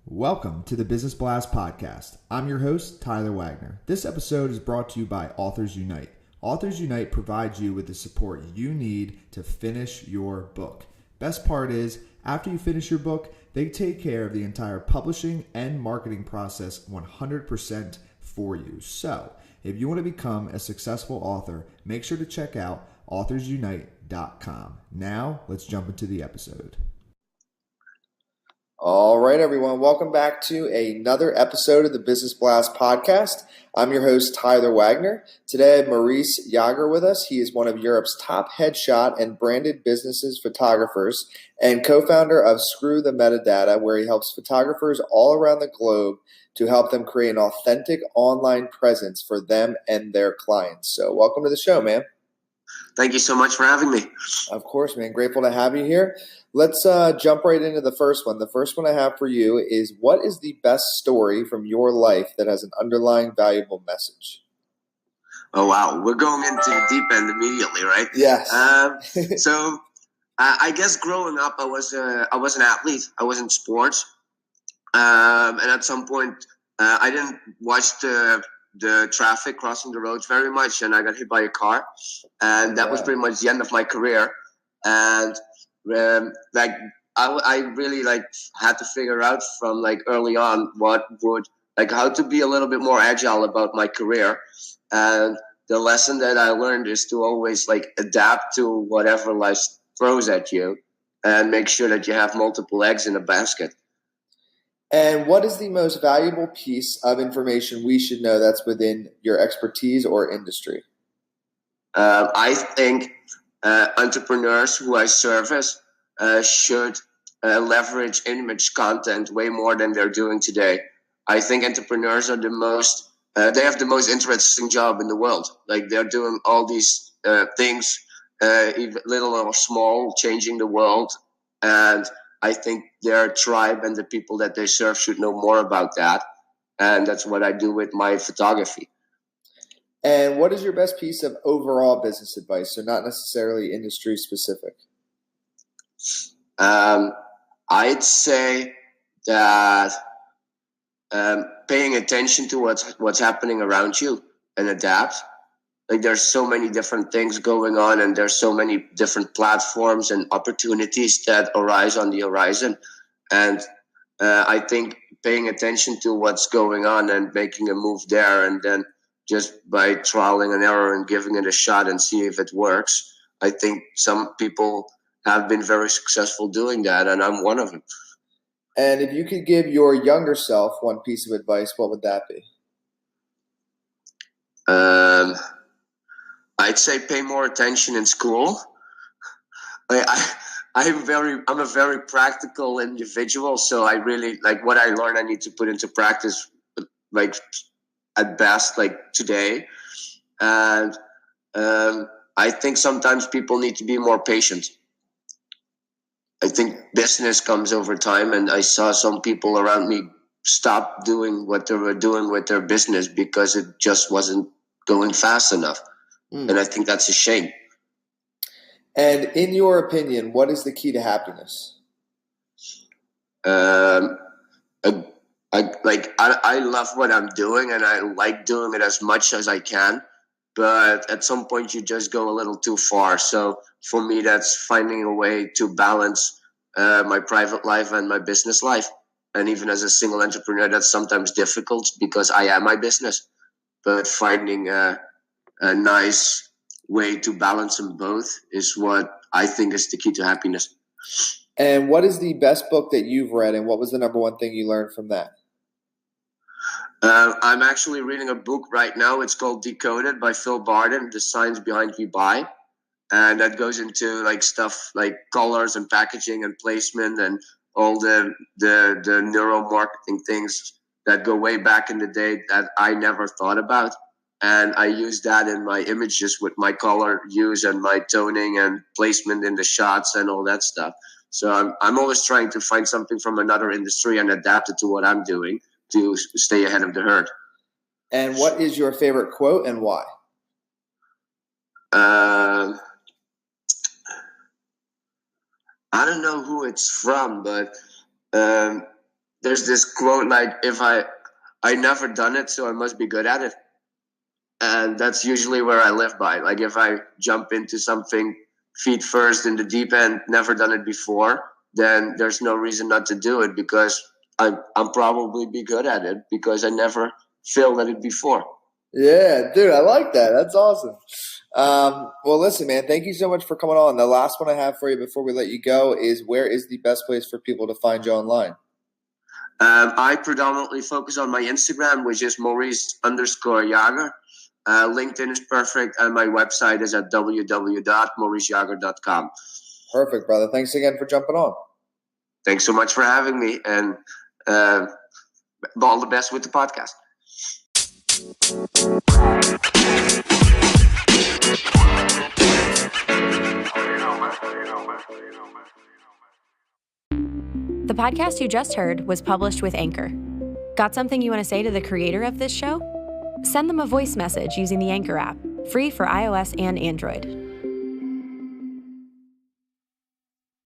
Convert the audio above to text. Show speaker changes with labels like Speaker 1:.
Speaker 1: Welcome to the Business Blast Podcast. I'm your host, Tyler Wagner. This episode is brought to you by Authors Unite. Authors Unite provides you with the support you need to finish your book. Best part is, after you finish your book, they take care of the entire publishing and marketing process 100% for you. So, if you want to become a successful author, make sure to check out authorsunite.com. Now, let's jump into the episode. All right, everyone. Welcome back to another episode of the Business Blast Podcast. I'm your host, Tyler Wagner. Today, I have Maurice Jager with us. He is one of Europe's top headshot and branded businesses photographers and co-founder of Screw the Metadata, where he helps photographers all around the globe to help them create an authentic online presence for them and their clients. So welcome to the show, man.
Speaker 2: Thank you so much for having me.
Speaker 1: Of course, man. Grateful to have you here. Let's jump right into the first one. The first one I have for you is, what is the best story from your life that has an underlying valuable message?
Speaker 2: Oh, wow. We're going into the deep end immediately, right?
Speaker 1: Yes.
Speaker 2: So I guess growing up, I was an athlete. I was in sports. And at some point, I didn't watch the traffic crossing the roads very much, and I got hit by a car. And that was pretty much the end of my career. And I really had to figure out from early on how to be a little bit more agile about my career. And the lesson that I learned is to always adapt to whatever life throws at you and make sure that you have multiple eggs in a basket.
Speaker 1: And what is the most valuable piece of information we should know that's within your expertise or industry?
Speaker 2: I think entrepreneurs who I service should leverage image content way more than they're doing today. I think entrepreneurs are they have the most interesting job in the world. They're doing all these things, even little or small, changing the world. And I think their tribe and the people that they serve should know more about that. And that's what I do with my photography.
Speaker 1: And what is your best piece of overall business advice? So not necessarily industry specific.
Speaker 2: I'd say that paying attention to what's happening around you and adapt. There's so many different things going on, and there's so many different platforms and opportunities that arise on the horizon. And I think paying attention to what's going on and making a move there, and then just by trialing and error and giving it a shot and see if it works. I think some people have been very successful doing that, and I'm one of them.
Speaker 1: And if you could give your younger self one piece of advice, what would that be?
Speaker 2: I'd say pay more attention in school. I'm a very practical individual, so I really what I learn I need to put into practice at best today. And I think sometimes people need to be more patient. I think business comes over time, and I saw some people around me stop doing what they were doing with their business because it just wasn't going fast enough. And I think that's a shame.
Speaker 1: And in your opinion, what is the key to happiness?
Speaker 2: I love what I'm doing, and I like doing it as much as I can. But at some point, you just go a little too far. So for me, that's finding a way to balance my private life and my business life. And even as a single entrepreneur, that's sometimes difficult because I am my business. But finding a nice way to balance them both is what I think is the key to happiness.
Speaker 1: And what is the best book that you've read, and what was the number one thing you learned from that?
Speaker 2: I'm actually reading a book right now. It's called Decoded by Phil Barden, The Science Behind We Buy. And that goes into stuff like colors and packaging and placement and all the neuromarketing things that go way back in the day that I never thought about. And I use that in my images with my color use and my toning and placement in the shots and all that stuff. So I'm always trying to find something from another industry and adapt it to what I'm doing to stay ahead of the herd.
Speaker 1: And what is your favorite quote and why?
Speaker 2: I don't know who it's from, but there's this quote like, if I never done it, so I must be good at it. And that's usually where I live by. Like if I jump into something feet first in the deep end, never done it before, then there's no reason not to do it, because I'm probably be good at it because I never failed at it before.
Speaker 1: Yeah, dude, I like that. That's awesome. Well, listen, man, thank you so much for coming on. The last one I have for you before we let you go is, where is the best place for people to find you online?
Speaker 2: I predominantly focus on my Instagram, which is Maurice_Jager. LinkedIn is perfect, and my website is at www.mauricejager.com.
Speaker 1: Perfect, brother. Thanks again for jumping on.
Speaker 2: Thanks so much for having me, and all the best with the podcast.
Speaker 3: The podcast you just heard was published with Anchor. Got something you want to say to the creator of this show? Send them a voice message using the Anchor app, free for iOS and Android.